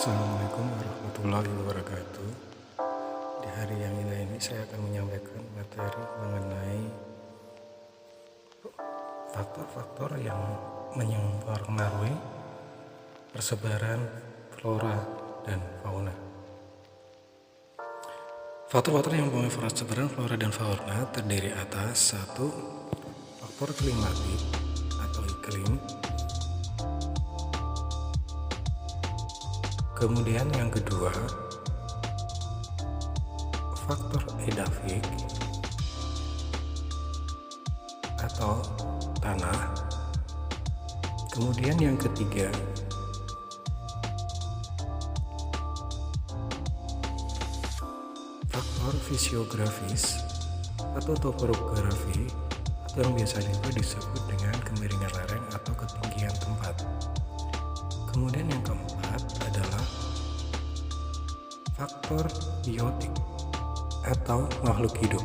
Assalamualaikum warahmatullahi wabarakatuh. Di hari yang indah ini saya akan menyampaikan materi mengenai faktor-faktor yang mempengaruhi persebaran flora dan fauna. Faktor-faktor yang mempengaruhi persebaran flora dan fauna terdiri atas 1. Faktor klimatik atau iklim. Kemudian yang kedua, faktor edafik atau tanah. Kemudian yang ketiga, faktor fisiografis atau topografi atau yang biasa juga disebut dengan kemiringan lereng atau ketinggian tempat. Kemudian yang keempat adalah faktor biotik atau makhluk hidup.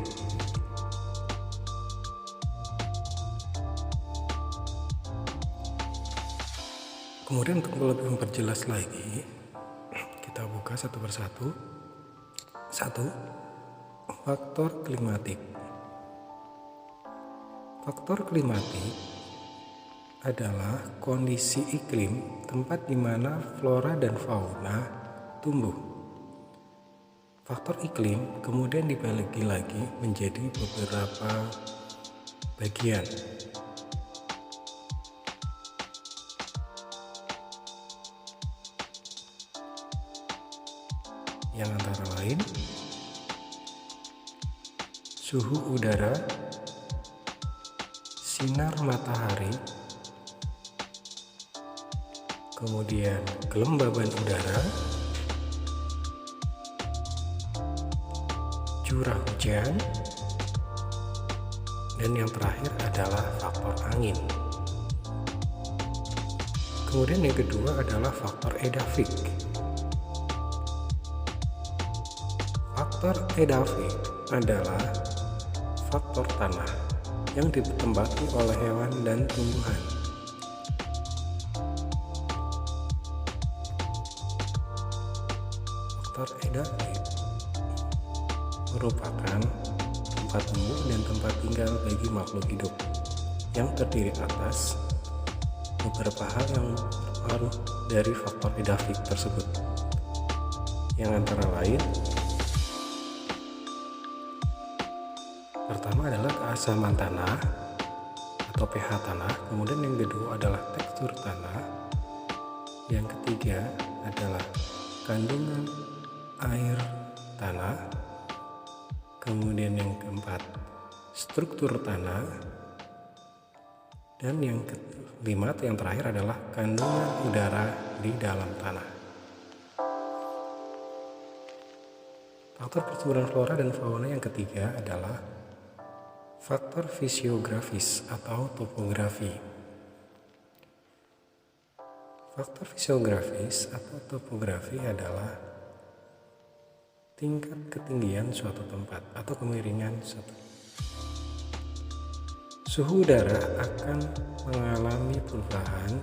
Kemudian untuk lebih memperjelas lagi, kita buka satu persatu. 1. Faktor klimatik. Faktor klimatik adalah kondisi iklim tempat di mana flora dan fauna tumbuh. Faktor iklim kemudian dibagi lagi menjadi beberapa bagian. Yang antara lain suhu udara, sinar matahari, kemudian kelembaban udara, curah hujan, dan yang terakhir adalah faktor angin. Kemudian yang kedua adalah faktor edafik. Faktor edafik adalah faktor tanah yang ditempati oleh hewan dan tumbuhan. Faktor edafik merupakan tempat tumbuh dan tempat tinggal bagi makhluk hidup yang terdiri atas beberapa hal yang berpengaruh dari faktor edafik tersebut, yang antara lain pertama adalah keasaman tanah atau pH tanah, kemudian yang kedua adalah tekstur tanah, yang ketiga adalah kandungan air tanah, kemudian yang keempat struktur tanah, dan yang kelima yang terakhir adalah kandungan udara di dalam tanah. Faktor persebaran flora dan fauna yang ketiga adalah faktor fisiografis atau topografi. Faktor fisiografis atau topografi adalah tingkat ketinggian suatu tempat atau kemiringan suatu. Suhu udara akan mengalami perubahan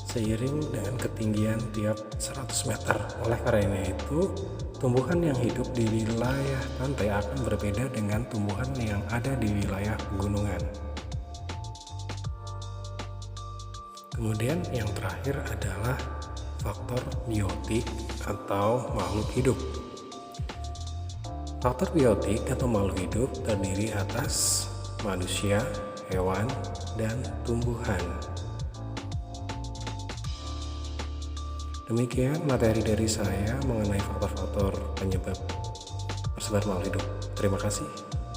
seiring dengan ketinggian tiap 100 meter. Oleh karena itu, tumbuhan yang hidup di wilayah pantai akan berbeda dengan tumbuhan yang ada di wilayah pegunungan. Kemudian yang terakhir adalah faktor biotik atau makhluk hidup. Faktor biotik atau makhluk hidup terdiri atas manusia, hewan, dan tumbuhan. Demikian materi dari saya mengenai faktor-faktor penyebab persebaran makhluk hidup. Terima kasih.